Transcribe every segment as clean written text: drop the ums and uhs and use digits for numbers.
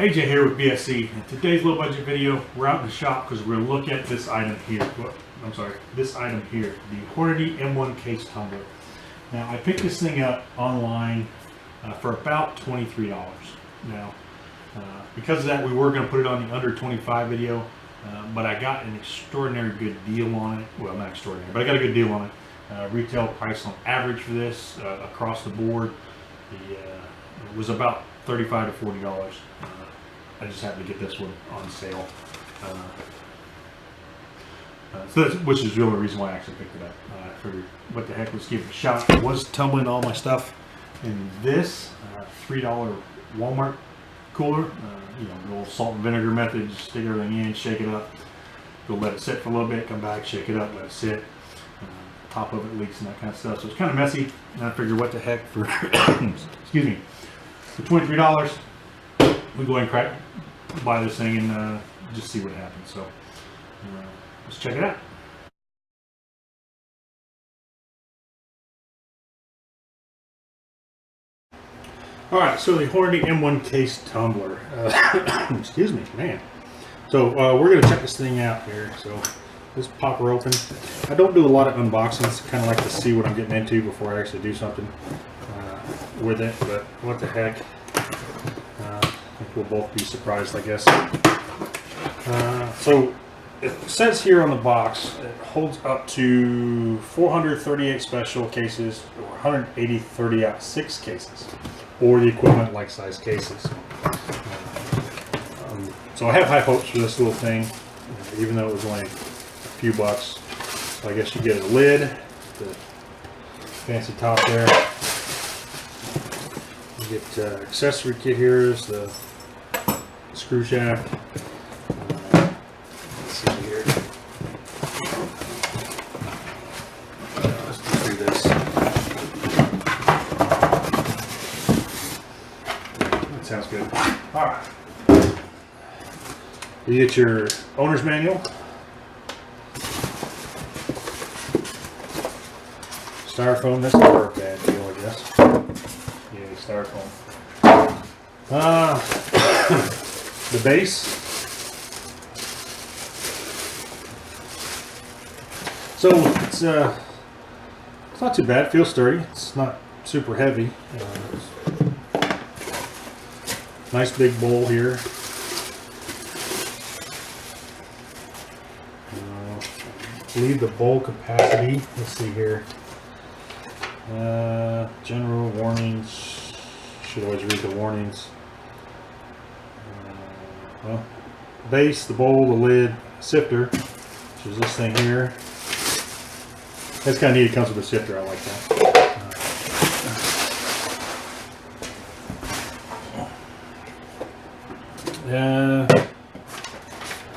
AJ here with BSC. In today's low budget video, we're out in the shop because we're going to look at this item here. This item here, the Hornady M1 case tumbler. Now, I picked this thing up online for about $23. Now, because of that, we were going to put it on the under 25 video, but I got an extraordinary good deal on it. Well, not extraordinary, but I got a good deal on it. Retail price on average for this across the board, it was about $35 to $40. I just happened to get this one on sale, which is the only reason why I actually picked it up. I figured, what the heck, let's give it a shot. I was tumbling all my stuff in this $3 Walmart cooler. You know, the old salt and vinegar method. Just stick everything in, shake it up, go let it sit for a little bit, come back, shake it up, let it sit. Top of it leaks and that kind of stuff, so it's kind of messy. And I figured, what the heck, for excuse me, for $23, we go ahead and buy this thing and just see what happens. So let's check it out. All right, so the Hornady M1 case tumbler. Excuse me, man. So we're gonna check this thing out here. So just pop her open. I don't do a lot of unboxings. I kind of like to see what I'm getting into before I actually do something with it. But what the heck? I think we'll both be surprised, I guess. So it says here on the box, it holds up to 438 special cases or 180 30-6 cases, or the equivalent like size cases. So I have high hopes for this little thing, even though it was only a few bucks. So I guess you get a lid, the fancy top there. You get accessory kit here is the screw shaft. Let's see here. Let's just do this. That sounds good. All right. You get your owner's manual. Styrofoam, this is a bad deal, I guess. Yeah, styrofoam. The base. So it's not too bad. It feels sturdy. It's not super heavy. Nice big bowl here. Leave the bowl capacity. Let's see here. General warnings. Should always read the warnings. Well, base, the bowl, the lid, sifter, which is this thing here. That's kind of neat. It comes with a sifter. I like that.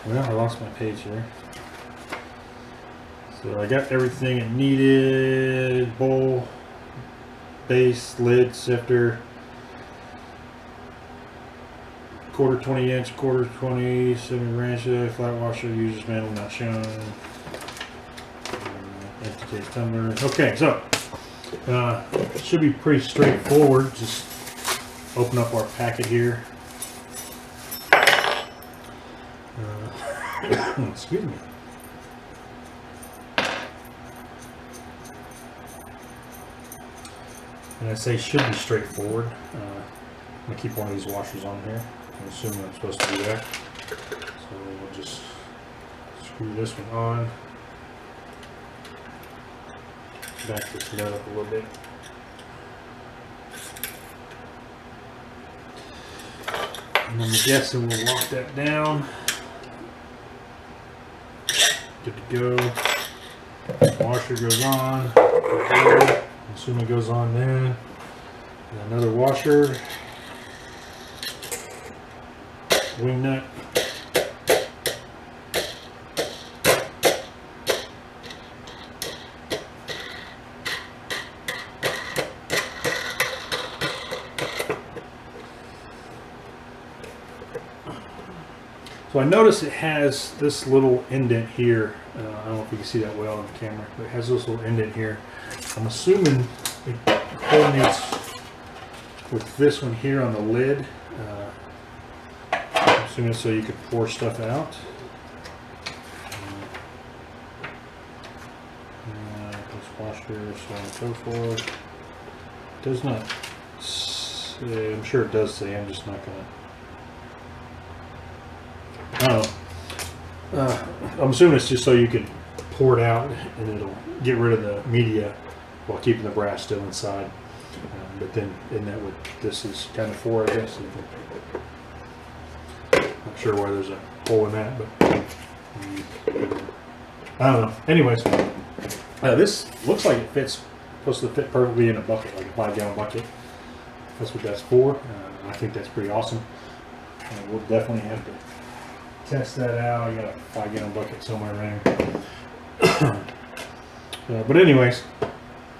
Well, I lost my page here. So I got everything it needed: bowl, base, lid, sifter, quarter 20-inch, quarter 20, semi-branch, flat washer, user's manual not shown, empty case tumbler. Okay, so it should be pretty straightforward. Just open up our packet here. Excuse me. And I say should be straightforward. I'm going to keep one of these washers on here. I'm assuming I'm supposed to do that. So we'll just screw this one on. Back this nut up a little bit. And I'm guessing we'll lock that down. Good to go. Washer goes on. Assume it goes on there. And another washer. Wing nut. So I notice it has this little indent here. I don't know if you can see that well on the camera, but it has this little indent here. I'm assuming it coordinates with this one here on the lid. assuming so you could pour stuff out. Washer, so on and so forth. Does not say, I'm sure it does say, I'm just not gonna. I'm assuming it's just so you can pour it out and it'll get rid of the media while keeping the brass still inside. But then, isn't that what this is kind of for, I guess? Not sure why there's a hole in that, but I don't know. Anyways. This looks like it fits, supposed to fit perfectly in a bucket, like a 5-gallon bucket. That's what that's for. I think that's pretty awesome. We'll definitely have to test that out. I got a 5-gallon bucket somewhere around. But anyways,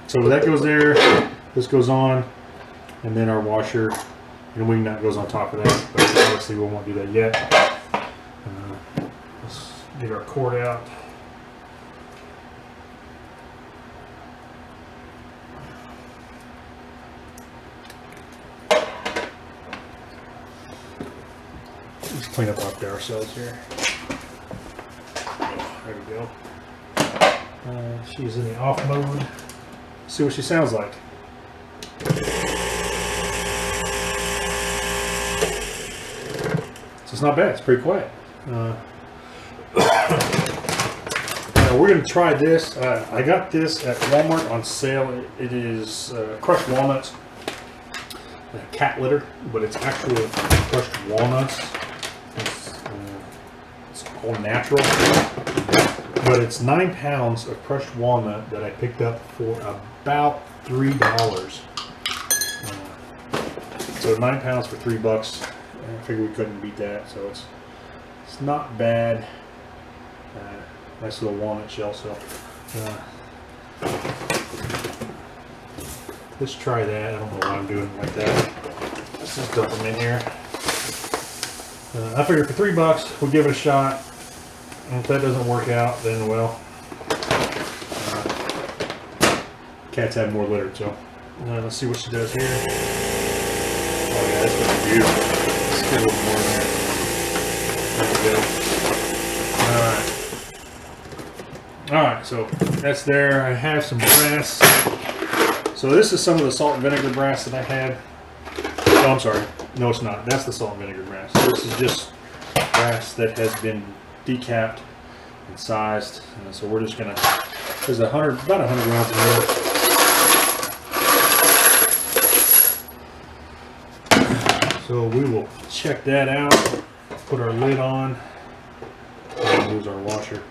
so that goes there. This goes on, and then our washer and wing nut goes on top of that. But obviously, we won't do that yet. Let's get our cord out. Let's clean up after ourselves here. There we go. She's in the off mode. See what she sounds like. So it's not bad. It's pretty quiet. Now we're going to try this. I got this at Walmart on sale. It is crushed walnuts, cat litter, but it's actually crushed walnuts. It's all natural, but it's 9 pounds of crushed walnut that I picked up for about $3. So 9 pounds for $3. I figured we couldn't beat that, so it's not bad. Nice little walnut shell. So let's try that. I don't know why I'm doing it like that. Let's just dump them in here. I figured for $3 we'll give it a shot, and if that doesn't work out, then well, cats have more litter. So let's see what she does here. Oh yeah, that's gonna be beautiful. Let's get a little more in there. There we go. All right, so that's there. I have some brass. So this is some of the salt and vinegar brass that I had. Oh, I'm sorry. No, it's not. That's the salt and vinegar brass. This is just brass that has been decapped and sized. So we're just gonna. There's about 100 rounds in here. So we will check that out. Put our lid on. And lose our washer.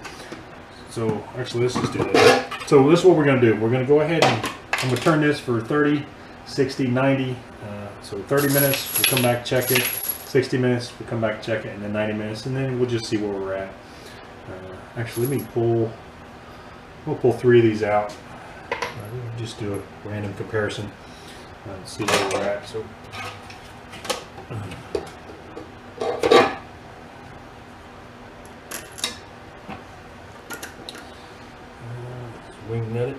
So actually, let's just do that. So this is what we're gonna do. We're gonna go ahead and I'm gonna turn this for 30, 60, 90. So 30 minutes, we'll come back, check it. 60 minutes, we'll come back, check it, and then 90 minutes, and then we'll just see where we're at. Actually, let me we'll pull 3 of these out. Just do a random comparison and see where we're at. So, wing nut it.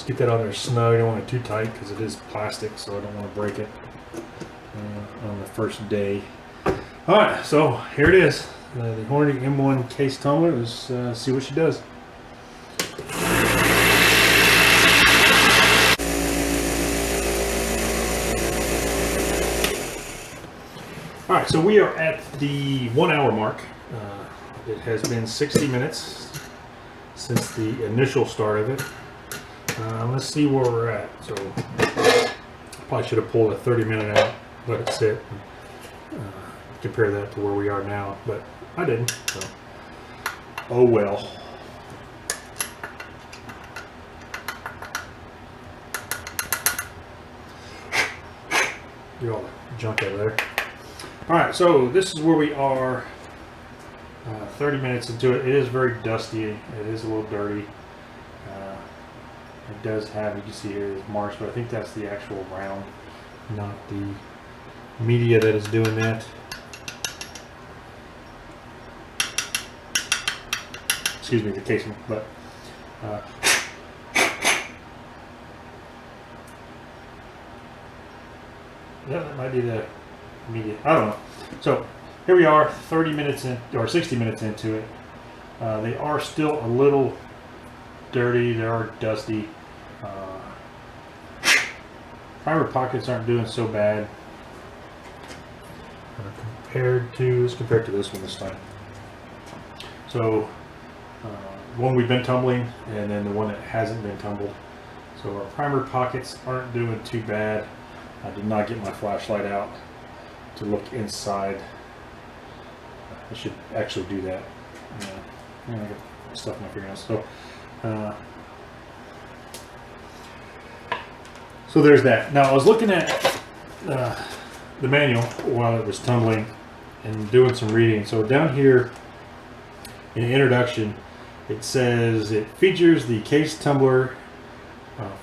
Get that on there snug. I don't want it too tight because it is plastic, so I don't want to break it on the first day. All right, so here it is. The Hornady M1 case tumbler. Let's see what she does. All right, so we are at the 1 hour mark. It has been 60 minutes since the initial start of it. Let's see where we're at. So probably should have pulled a 30-minute out, let it sit, and compare that to where we are now, but I didn't. So oh well. Get all the junk out of there. All right, so this is where we are. 30 minutes into it. It is very dusty. It is a little dirty. It does have, you can see here, is marks, but I think that's the actual round, not the media that is doing that. Excuse me, the casing, but Yeah, that might be the media. I don't know. So here we are, 30 minutes in, or 60 minutes into it. They are still a little dirty. They are dusty. Primer pockets aren't doing so bad compared to this one this time. So one we've been tumbling, and then the one that hasn't been tumbled. So our primer pockets aren't doing too bad. I did not get my flashlight out to look inside. I should actually do that. I got stuff in my fingernails. So there's that. Now I was looking at the manual while it was tumbling and doing some reading. So down here in the introduction, it says it features the case tumbler.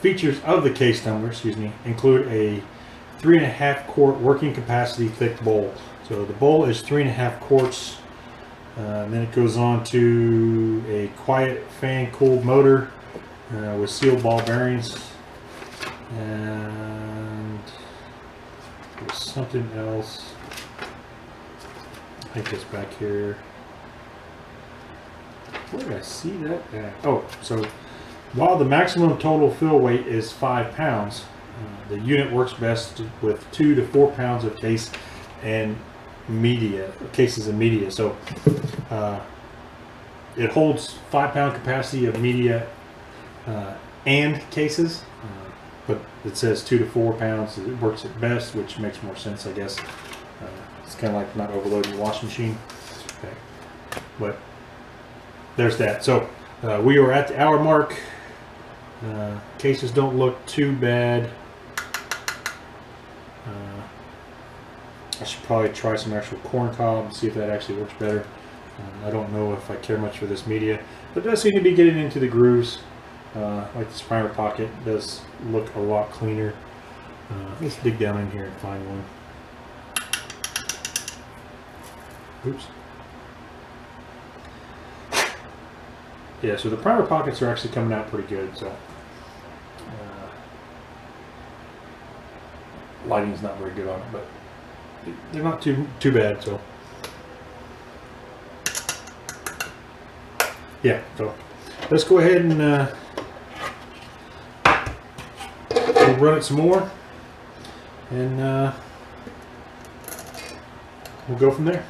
Features of the case tumbler, excuse me, include a 3.5 quart working capacity thick bowl. So the bowl is 3.5 quarts. And then it goes on to a quiet fan cooled motor with sealed ball bearings. And there's something else. I think it's back here. Where did I see that at? Oh, so while the maximum total fill weight is 5 pounds, the unit works best with 2 to 4 pounds of case and cases of media. So it holds 5 pound capacity of media and cases, but it says 2 to 4 pounds. It works at best, which makes more sense, I guess. It's kind of like not overloading your washing machine. Okay. But there's that. So we are at the hour mark. Cases don't look too bad. I should probably try some actual corn cob and see if that actually works better. I don't know if I care much for this media, but it does seem to be getting into the grooves. Like this primer pocket does look a lot cleaner. Let's dig down in here and find one. Oops. Yeah, so the primer pockets are actually coming out pretty good. So lighting's not very good on it, but they're not too bad. So yeah, so let's go ahead and we'll run it some more, and we'll go from there.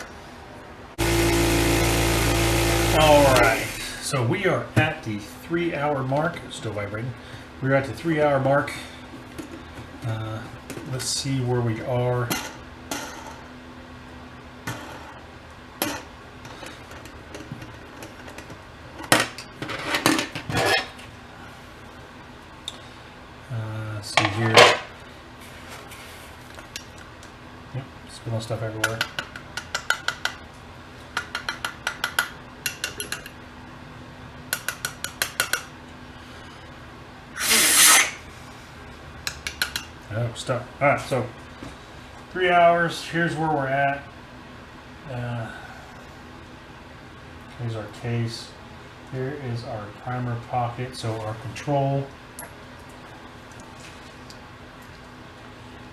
All right, so we are at the 3 hour mark. It's still vibrating. We're at the 3 hour mark. Let's see where we are. Let's see here. Yep, spilling stuff everywhere. Oh, stuff. Alright, so 3 hours. Here's where we're at. Here's our case. Here is our primer pocket. So our control.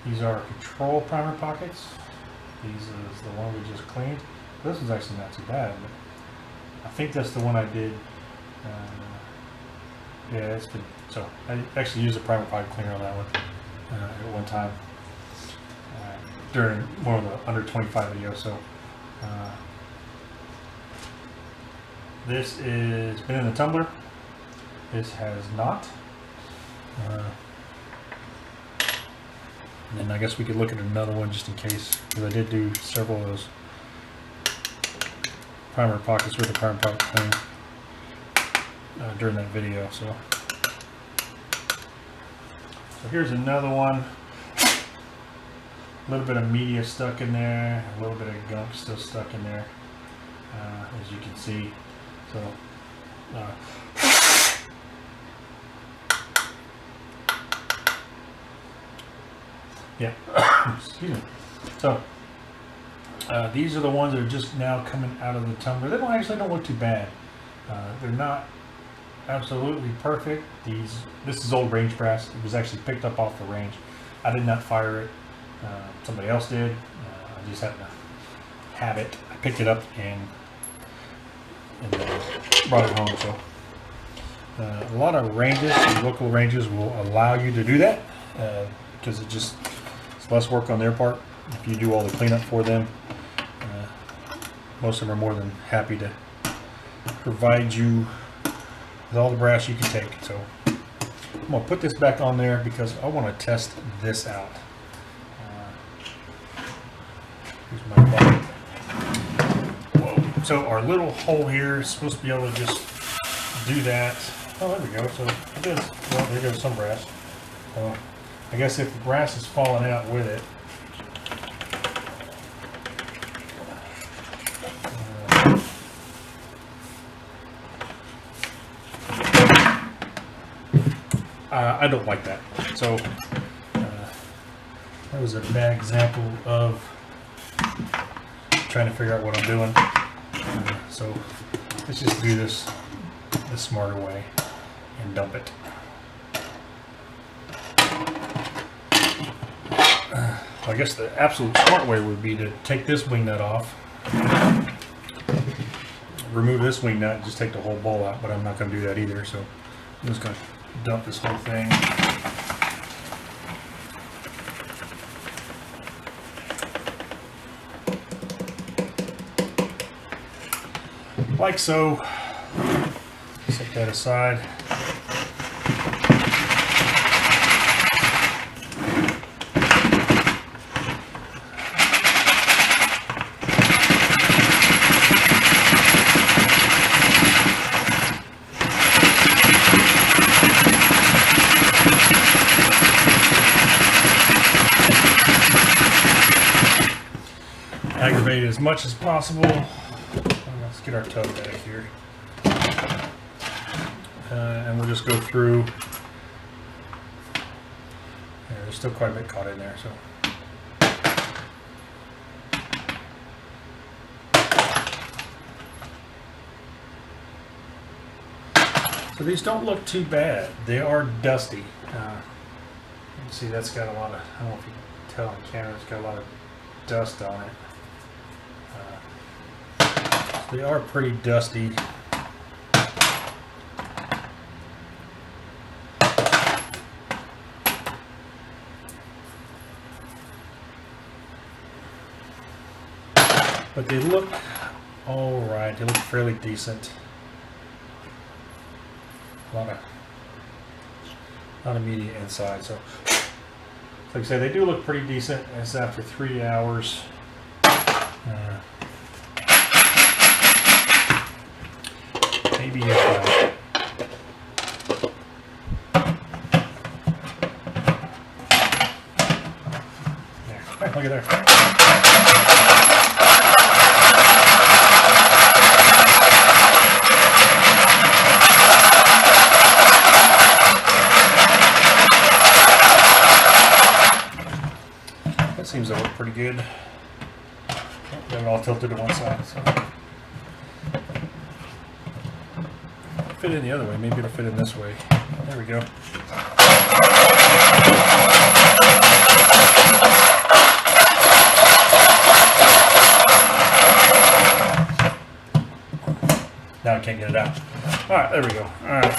These are our control primer pockets. These is the one we just cleaned. This is actually not too bad, but I think that's the one I did. Yeah, it's been, so I actually used a primer pocket cleaner on that one at one time during one of the under 25 videos. So this is been in the tumbler. This has not. And then I guess we could look at another one just in case, because I did do several of those primer pockets with the primer pocket cleaner during that video. So here's another one. A little bit of media stuck in there, a little bit of gunk still stuck in there, as you can see. So yeah, excuse me. So these are the ones that are just now coming out of the tumbler. They don't look too bad. They're not absolutely perfect. This is old range brass. It was actually picked up off the range. I did not fire it. Somebody else did. I just happened to have it. I picked it up and brought it home. So a lot of ranges, local ranges, will allow you to do that because it's less work on their part. If you do all the cleanup for them, most of them are more than happy to provide you with all the brass you can take. So I'm going to put this back on there because I want to test this out. Here's my bucket. Whoa. So our little hole here is supposed to be able to just do that. Oh, there we go. So it does. Well, there goes some brass. So I guess if the brass is falling out with it, I don't like that. So that was a bad example of trying to figure out what I'm doing. So let's just do this the smarter way and dump it. I guess the absolute smart way would be to take this wing nut off, remove this wing nut, and just take the whole bowl out, but I'm not going to do that either. So I'm just going to dump this whole thing. Like so. Set that aside. Aggravate it as much as possible. Let's get our tub back here. And we'll just go through. There's still quite a bit caught in there. So these don't look too bad. They are dusty. You can see that's got a lot of, I don't know if you can tell on camera, it's got a lot of dust on it. They are pretty dusty. But they look all right. They look fairly decent. A lot of media inside. So, like I said, they do look pretty decent. It's after 3 hours. Maybe if yeah, look at there. That seems to work pretty good. Got it all tilted to one side. So. Fit in the other way, maybe it'll fit in this way. There we go. Now I can't get it out. Alright, there we go. Alright.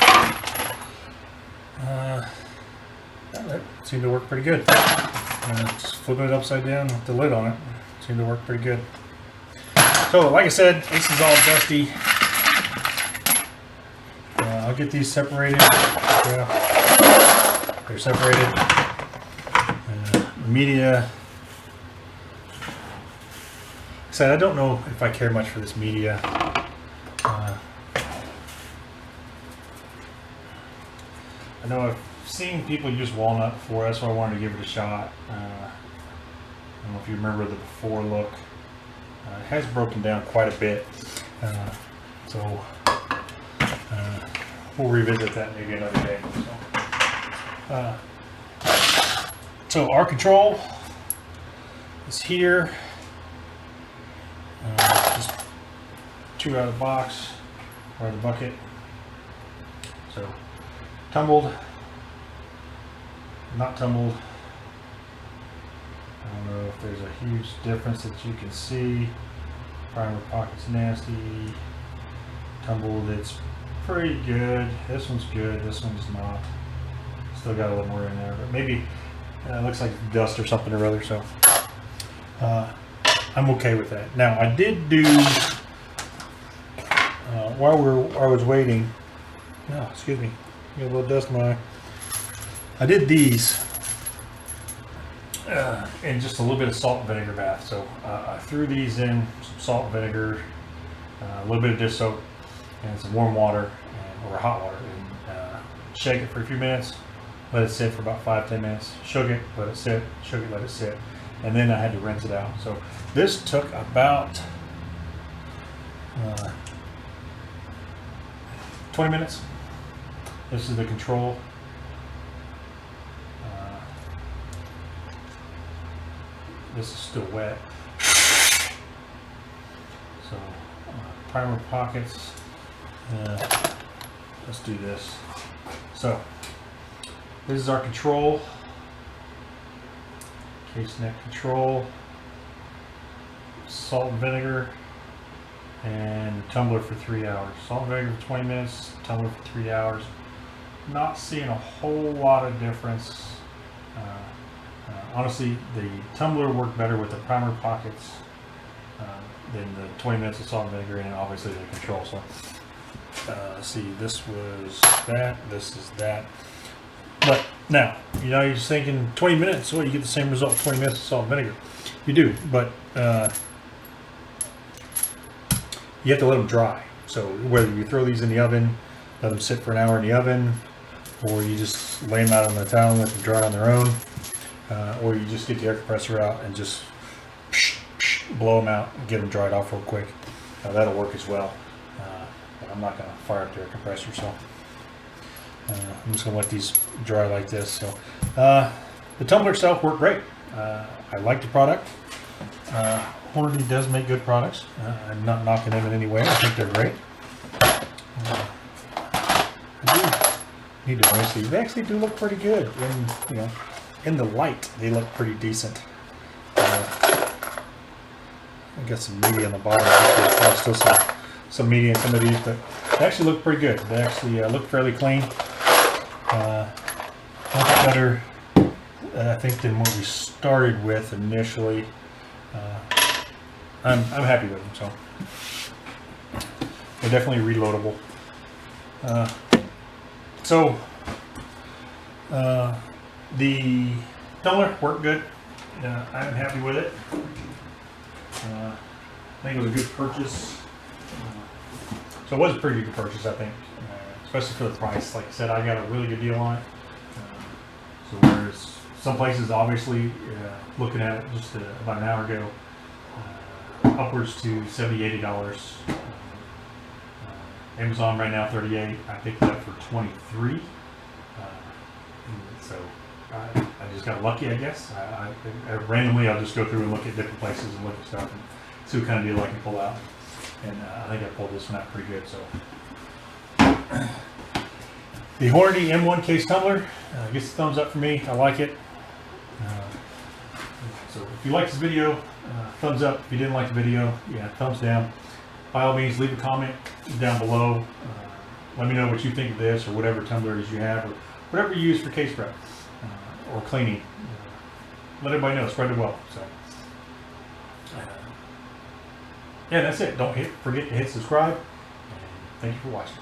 That seemed to work pretty good. Just flipping it upside down with the lid on it. Seemed to work pretty good. So, like I said, this is all dusty. I'll get these separated. They're separated. Media. I said I don't know if I care much for this media. I know I've seen people use walnut before. That's why I wanted to give it a shot. I don't know if you remember the before look. It has broken down quite a bit. So. We'll revisit that maybe another day. So our control is here. Just 2 out of the box or the bucket. So tumbled, not tumbled. if there's a huge difference that you can see. Primer pocket's nasty. Tumbled, it's pretty good. This one's good, this one's not. Still got a little more in there, but maybe it looks like dust or something or other, so I'm okay with that. Now, I did do, while I was waiting, no, excuse me, got a little dust in my eye. I did these in just a little bit of salt and vinegar bath. So I threw these in some salt and vinegar, a little bit of dish soap, and some warm water or hot water, and shake it for a few minutes. Let it sit for about 5-10 minutes. Shook it, let it sit. Shook it, let it sit, and then I had to rinse it out. So this took about 20 minutes. This is the control. This is still wet. So primer pockets. Let's do this. So this is our control. Case neck control. Salt and vinegar. And tumbler for 3 hours. Salt and vinegar for 20 minutes. Tumbler for 3 hours. Not seeing a whole lot of difference. Honestly, the tumbler worked better with the primer pockets than the 20 minutes of salt and vinegar, and obviously the control. So, see, this was that, this is that. But now, you know, you're just thinking 20 minutes, well, you get the same result, 20 minutes of salt and vinegar. You do, but you have to let them dry. So whether you throw these in the oven, let them sit for an hour in the oven, or you just lay them out on the towel and let them dry on their own. Or you just get the air compressor out and just blow them out and get them dried off real quick. That'll work as well. But I'm not going to fire up the air compressor, so I'm just going to let these dry like this. So the tumbler itself worked great. I like the product. Hornady does make good products. I'm not knocking them in any way. I think they're great. I do need to rinse these. They actually do look pretty good. In the light, they look pretty decent. I got some media on the bottom. There's probably still some media in some of these, but they actually look pretty good. They actually look fairly clean. Much better, I think, than what we started with initially. I'm happy with them. So they're definitely reloadable. The tumbler worked good. I'm happy with it. I think it was a good purchase. So it was a pretty good purchase, I think, especially for the price. Like I said, I got a really good deal on it. So whereas some places, obviously, looking at it just about an hour ago, upwards to $70, $80. Amazon right now, $38. I picked it up for $23. So I just got lucky, I guess. Randomly, I'll just go through and look at different places and look at stuff and see what kind of deal I can pull out. And I think I pulled this one out pretty good. So the Hornady M1 case tumbler gets a thumbs up for me. I like it. So if you like this video, thumbs up. If you didn't like the video, thumbs down. By all means, leave a comment down below. Let me know what you think of this or whatever tumbler it is you have or whatever you use for case prep or cleaning. Let everybody know. Spread the wealth. So, yeah, that's it. Don't forget to hit subscribe. And thank you for watching.